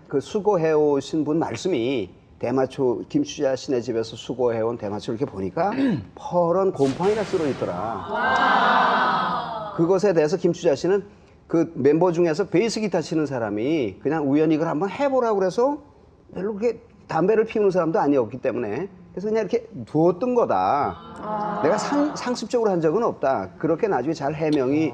그 수고해 오신 분 말씀이 대마초 김추자 씨네 집에서 수고해온 대마초를 이렇게 보니까 퍼런 곰팡이가 쓸어 있더라. 그것에 대해서 김추자 씨는 그 멤버 중에서 베이스 기타 치는 사람이 그냥 우연히 이걸 한번 해보라고 그래서 별로 그렇게 담배를 피우는 사람도 아니었기 때문에 그래서 그냥 이렇게 두었던 거다. 내가 상습적으로 한 적은 없다. 그렇게 나중에 잘 해명이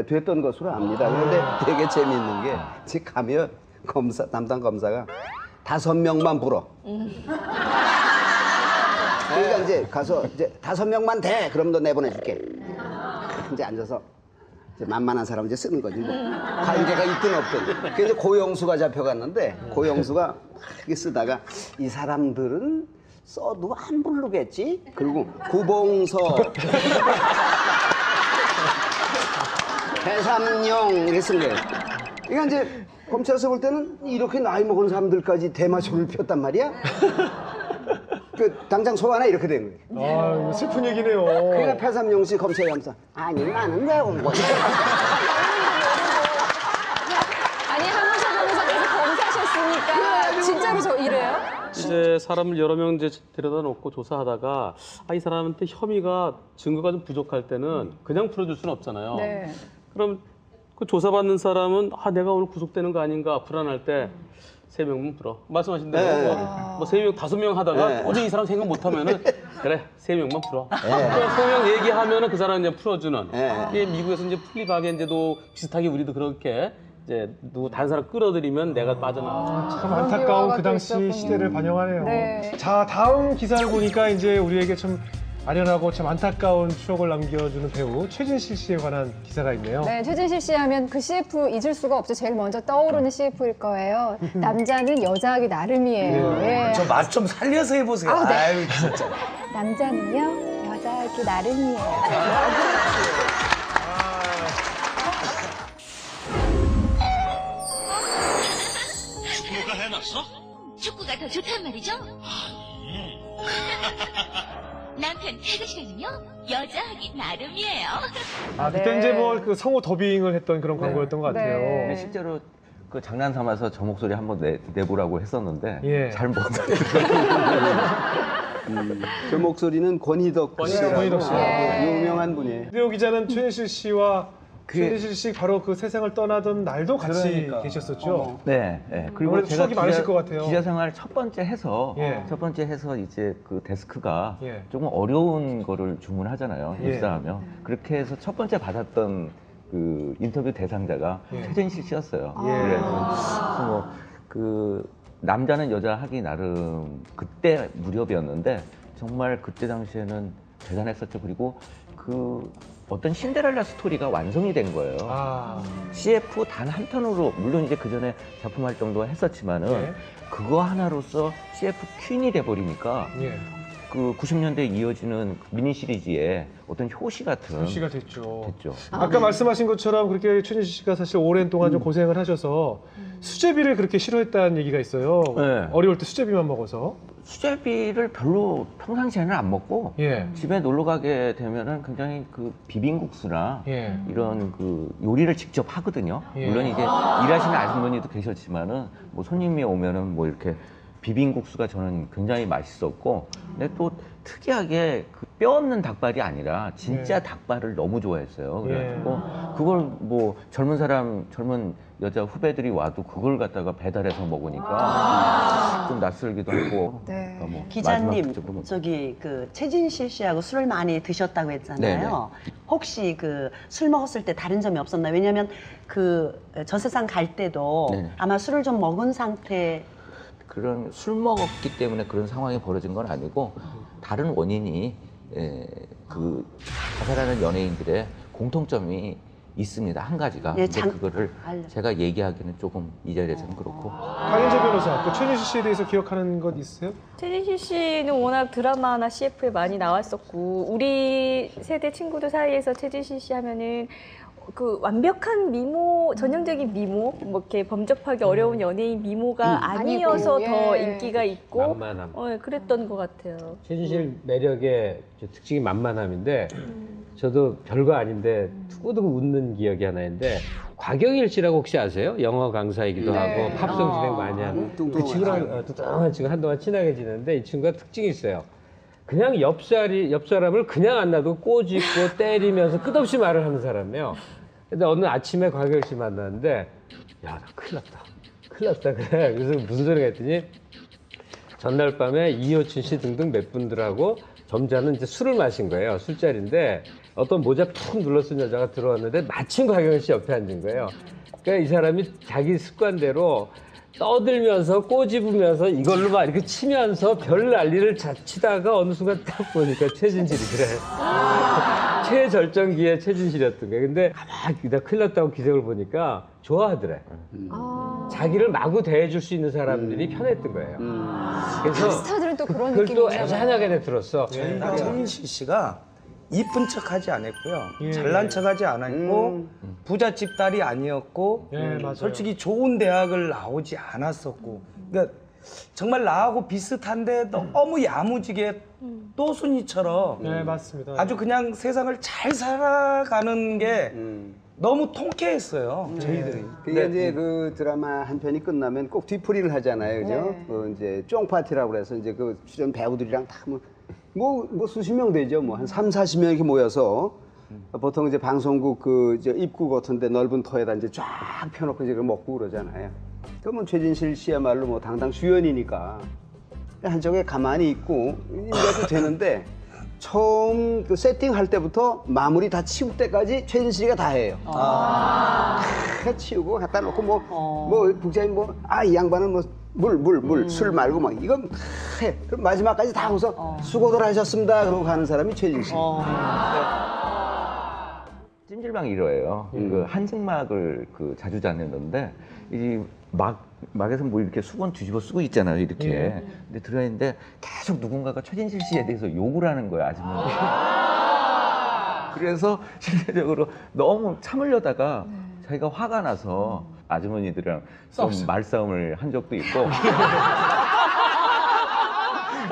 됐던 것으로 압니다. 그런데 되게 재미있는 게 제 가면 담당 검사가 5명만 불어. 그러니까 이제 가서 이제 5명만 돼. 그럼 너 내보내줄게. 이제 앉아서 이제 만만한 사람 이제 쓰는 거지. 뭐 관계가 있든 없든. 그 이제 고영수가 잡혀갔는데 고영수가 이렇게 쓰다가 이 사람들은 써도 안 부르겠지. 그리고 구봉서, 배삼룡 이렇게 쓴 거예요. 그러니까 이제 검찰에서 볼 때는 이렇게 나이 먹은 사람들까지 대마초를 피웠단 말이야? 그 당장 소환해 이렇게 된 거예요. 아, 슬픈 얘기네요. 그러니까 배삼룡 씨 검찰에 가면서 아니 나는 왜 온 거야? 아니 한문서 변호사께서 검사하셨으니까 진짜로 저 이래요? 이제 사람을 여러 명 이제 데려다 놓고 조사하다가 이 사람한테 혐의가 증거가 좀 부족할 때는 그냥 풀어줄 수는 없잖아요. 네. 그럼 그 조사받는 사람은 내가 오늘 구속되는 거 아닌가 불안할 때 3명만 불어. 말씀하신 대로 네. 뭐 3명, 5명 하다가 네. 도저히 이 사람 생각 못하면은 그래 3명만 풀어. 또 3명 얘기하면은 그 사람 이제 풀어주는. 네. 이게 미국에서 이제 플리바겐제도 비슷하게 우리도 그렇게 이제 누구 다른 사람 끌어들이면 내가 빠져나가죠. 참 안타까운 그 당시 있었군요. 시대를 반영하네요. 네. 자, 다음 기사를 보니까 이제 우리에게 참 아련하고 참 안타까운 추억을 남겨주는 배우 최진실 씨에 관한 기사가 있네요. 네, 최진실 씨 하면 그 CF 잊을 수가 없죠. 제일 먼저 떠오르는 CF일 거예요. 남자는 여자하기 나름이에요. 예. 저 맛 좀 살려서 해보세요. 아, 네. 아유, 진짜. 남자는요, 여자하기 나름이에요. 뭐가 해놨어? 축구가 더 좋단 말이죠? 남편 퇴근 시간이며 여자하기 나름이에요. 아, 그때 네. 이제 뭐 그 성우 더빙을 했던 그런 광고였던 것 같아요. 네. 근데 실제로 그 장난 삼아서 저 목소리 한번 내보라고 했었는데 예. 잘 못. 그 목소리는 권희덕 씨라고 권희덕 씨. 유명한 분이에요. 이대호 기자는 최진실 씨와 그- 최진실 씨 바로 그 세상을 떠나던 날도 같이 그러니까. 계셨었죠. 네, 네. 그리고 아무래도 제가 추억이 많으실 것 같아요. 기자 생활 첫 번째 해서 예. 이제 그 데스크가 예. 조금 어려운 거를 주문하잖아요. 예. 입사하면 그렇게 해서 첫 번째 받았던 그 인터뷰 대상자가 예. 최진실 씨였어요. 예. 그래서 뭐 그 남자는 여자 하기 나름 그때 무렵이었는데 정말 그때 당시에는 대단했었죠. 그리고 그 어떤 신데렐라 스토리가 완성이 된 거예요. 아, CF 단 한 편으로 물론 이제 그 전에 작품 활동도 했었지만은 예. 그거 하나로서 CF 퀸이 돼버리니까 예. 그 90년대에 이어지는 미니 시리즈의 어떤 효시 같은 시가 됐죠. 됐죠. 아까 말씀하신 것처럼 그렇게 최진실 씨가 사실 오랜 동안 좀 고생을 하셔서 수제비를 그렇게 싫어했다는 얘기가 있어요. 네. 어려울 때 수제비만 먹어서. 수제비를 별로 평상시에는 안 먹고 예. 집에 놀러 가게 되면은 굉장히 그 비빔국수나 예. 이런 그 요리를 직접 하거든요. 예. 물론 이제 일하시는 아주머니도 계셨지만은 뭐 손님이 오면은 뭐 이렇게 비빔국수가 저는 굉장히 맛있었고, 근데 또 특이하게 그 뼈 없는 닭발이 아니라 진짜 예. 닭발을 너무 좋아했어요. 예. 그래가지고 그걸 뭐 젊은 여자 후배들이 와도 그걸 갖다가 배달해서 먹으니까 좀 낯설기도 하고. 네. 그러니까 뭐 기자님, 마지막 조금 저기 그 최진실 씨하고 술을 많이 드셨다고 했잖아요. 혹시 그 술 먹었을 때 다른 점이 없었나요? 왜냐하면 그 전세상 갈 때도 네네. 아마 술을 좀 먹은 상태. 그런 술 먹었기 때문에 그런 상황이 벌어진 건 아니고 다른 원인이 그 자살하는 연예인들의 공통점이 있습니다. 한 가지가. 예, 근데 그거를 알려. 제가 얘기하기는 조금 이 자리에서는 그렇고. 강현재 변호사, 그 최진실 씨에 대해서 기억하는 것 있으세요? 최진실 씨는 워낙 드라마나 CF에 많이 나왔었고 우리 세대 친구들 사이에서 최진실 씨 하면은 그 완벽한 미모, 전형적인 미모, 뭐 이렇게 범접하기 어려운 연예인 미모가 아니어서 아니고, 더 예. 인기가 있고, 만만함. 그랬던 것 같아요. 최진실 매력의 특징이 만만함인데 저도 별거 아닌데 두고두고 웃는 기억이 하나 있는데 곽영일 씨라고 혹시 아세요? 영어 강사이기도 네. 하고 팝송 진행 많이 하는 그 친구랑 뚱뚱한 친구 한동안 친하게 지냈는데 이 친구가 특징이 있어요. 그냥 옆 사람을 그냥 안 놔두고 꼬집고 때리면서 끝없이 말을 하는 사람이에요. 근데 어느 아침에 곽영일 씨 만났는데 야, 나 큰일 났다 그래. 그래서 무슨 소리가 했더니 전날 밤에 이효춘 씨 등등 몇 분들하고 점잖은 이제 술을 마신 거예요. 술자리인데 어떤 모자 푹 눌러쓴 여자가 들어왔는데 마침 곽영일 씨 옆에 앉은 거예요. 그러니까 이 사람이 자기 습관대로 떠들면서 꼬집으면서 이걸로 막 이렇게 치면서 별 난리를 치다가 어느 순간 딱 보니까 최진실이 그래. 최절정기에 최진실이었던 거예요. 근데 가만히 나 큰일 났다고 기색을 보니까 좋아하더래. 자기를 마구 대해줄 수 있는 사람들이 편했던 거예요. 그래서 스타들은 또 그런 그걸 느낌이 또 있나 봐요. 애잔하게 들었어. 저희가 최민실 씨가 이쁜 척하지 않았고요. 예. 잘난 척하지 않았고 부잣집 딸이 아니었고 예, 맞아요. 솔직히 좋은 대학을 나오지 않았었고 그러니까 정말 나하고 비슷한데 너무 야무지게 또순이처럼 네, 맞습니다. 아주 그냥 세상을 잘 살아가는 게 너무 통쾌했어요. 저희들이. 그게 이제 그 드라마 한 편이 끝나면 꼭 뒤풀이를 하잖아요, 그죠? 네. 그 이제 쫑파티라고 그래서 이제 그 출연 배우들이랑 다 뭐 수십 명 되죠, 뭐 한 30-40명 이렇게 모여서 보통 이제 방송국 그 이제 입구 같은데 넓은 터에다 이제 쫙 펴놓고 이제 그걸 먹고 그러잖아요. 그러면 최진실 씨야말로 뭐 당당 주연이니까 한쪽에 가만히 있고 이래도 되는데 처음 그 세팅할 때부터 마무리 다 치울 때까지 최진실이가 다 해요. 다 치우고 갖다 놓고 뭐 국장님 이 양반은 술 말고 막 이건 해. 그럼 마지막까지 다 하고서 수고들 하셨습니다. 그러고 가는 사람이 최진실. 찜질방 1호예요. 그 한증막을 그 자주 다녔는데 이 막에서 뭐 이렇게 수건 뒤집어 쓰고 있잖아요, 이렇게. 근데 들어있는데 계속 누군가가 최진실 씨에 대해서 욕을 하는 거예요, 아주머니. 그래서 실제적으로 너무 참으려다가 자기가 화가 나서 아주머니들이랑 좀 말싸움을 한 적도 있고.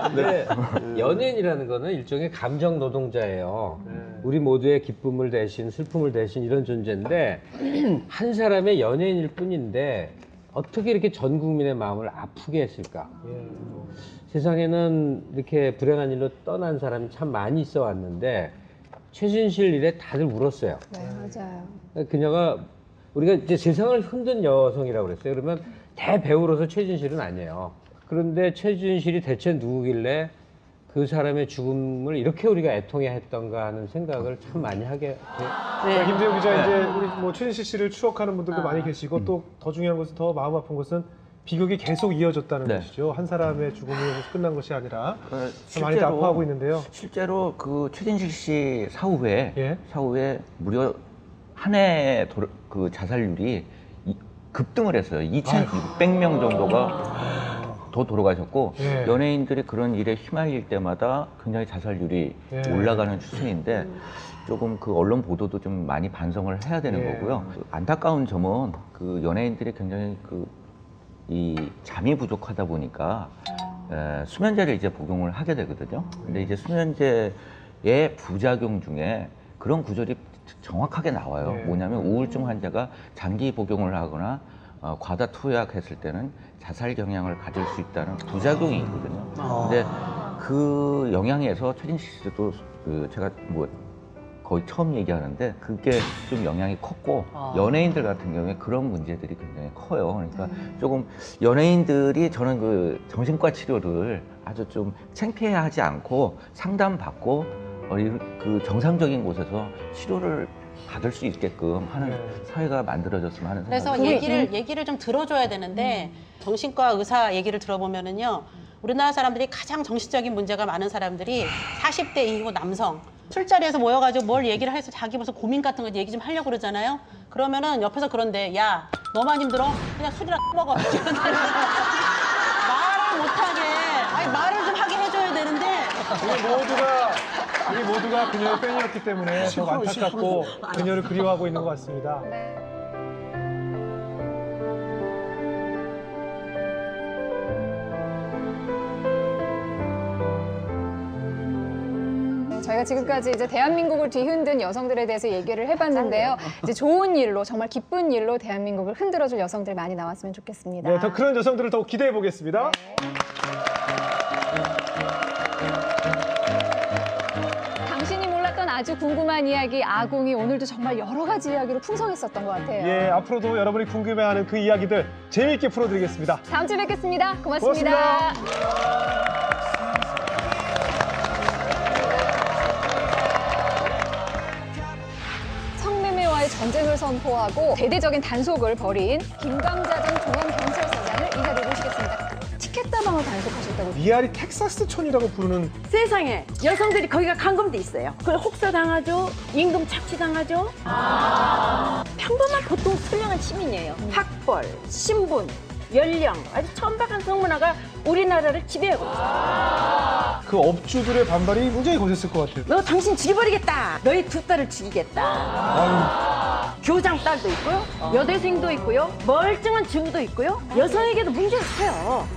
근데 연예인이라는 거는 일종의 감정 노동자예요. 우리 모두의 기쁨을 대신 슬픔을 대신 이런 존재인데 한 사람의 연예인일 뿐인데 어떻게 이렇게 전 국민의 마음을 아프게 했을까? 세상에는 이렇게 불행한 일로 떠난 사람이 참 많이 있어 왔는데 최진실 일에 다들 울었어요. 네, 맞아요. 그녀가 우리가 이제 세상을 흔든 여성이라고 그랬어요. 그러면 대배우로서 최진실은 아니에요. 그런데 최진실이 대체 누구길래 그 사람의 죽음을 이렇게 우리가 애통해 했던가 하는 생각을 참 많이 하게 돼요. 자, 김재우 기자, 이제 우리 뭐 최진실 씨를 추억하는 분들도 많이 계시고 또 더 중요한 것은 더 마음 아픈 것은 비극이 계속 이어졌다는 것이죠. 한 사람의 죽음으로 끝난 것이 아니라 많이 아파하고 있는데요. 실제로 그 최진실 씨 사후에 예. 무려 한 해 그 자살률이 급등을 했어요. 2,600명 정도가 더 돌아가셨고 연예인들이 그런 일에 휘말릴 때마다 굉장히 자살률이 올라가는 추세인데 조금 그 언론 보도도 좀 많이 반성을 해야 되는 거고요. 안타까운 점은 그 연예인들이 굉장히 이 잠이 부족하다 보니까 수면제를 이제 복용을 하게 되거든요. 근데 이제 수면제의 부작용 중에 그런 구절이 정확하게 나와요. 뭐냐면 우울증 환자가 장기 복용을 하거나 과다 투약했을 때는 자살 경향을 가질 수 있다는 부작용이 있거든요. 근데 그 영향에서 최진실 씨도 제가 뭐 거의 처음 얘기하는데 그게 좀 영향이 컸고 연예인들 같은 경우에 그런 문제들이 굉장히 커요. 그러니까 조금 연예인들이 저는 그 정신과 치료를 아주 좀 창피해하지 않고 상담받고 그 정상적인 곳에서 치료를 받을 수 있게끔 하는 사회가 만들어졌으면 하는 생각이 그래서 얘기를 좀 들어줘야 되는데 정신과 의사 얘기를 들어보면은요 우리나라 사람들이 가장 정신적인 문제가 많은 사람들이 40대 이후 남성 술자리에서 모여가지고 뭘 얘기를 해서 자기 무슨 고민 같은 거 얘기 좀 하려고 그러잖아요. 그러면은 옆에서 그런데 야 너만 힘들어? 그냥 술이나 먹어. 말을 못하게 말을 좀 하게 해줘야 되는데 이 모두가 씨가 그녀의 팬이었기 때문에 더 안타깝고 그녀를 그리워하고 있는 것 같습니다. 저희가 지금까지 이제 대한민국을 뒤흔든 여성들에 대해서 얘기를 해봤는데요. 이제 좋은 일로, 정말 기쁜 일로 대한민국을 흔들어줄 여성들 많이 나왔으면 좋겠습니다. 네, 더 그런 여성들을 더욱 기대해 보겠습니다. 당신이 몰랐던 아주 궁금한 이야기 아궁이 오늘도 정말 여러 가지 이야기로 풍성했었던 것 같아요. 예, 앞으로도 여러분이 궁금해하는 그 이야기들 재미있게 풀어드리겠습니다. 다음 주에 뵙겠습니다. 고맙습니다. 성매매와의 전쟁을 선포하고 대대적인 단속을 벌인 김광자전 중앙경찰서장을 이 자리에 모시겠습니다. 티켓다방을 단속하셨다고. 미아리 텍사스촌이라고 부르는 세상에 여성들이 거기가 감금돼 있어요. 그걸 혹사당하죠. 임금 착취당하죠. 평범한 보통 선량한 시민이에요. 학벌, 신분, 연령, 아주 천박한 성문화가 우리나라를 지배하고 있어요. 그 업주들의 반발이 굉장히 거셌을 것 같아요. 너 당신 죽여버리겠다. 너희 두 딸을 죽이겠다. 교장 딸도 있고요. 여대생도 있고요. 멀쩡한 주부도 있고요. 여성에게도 문제가 커요.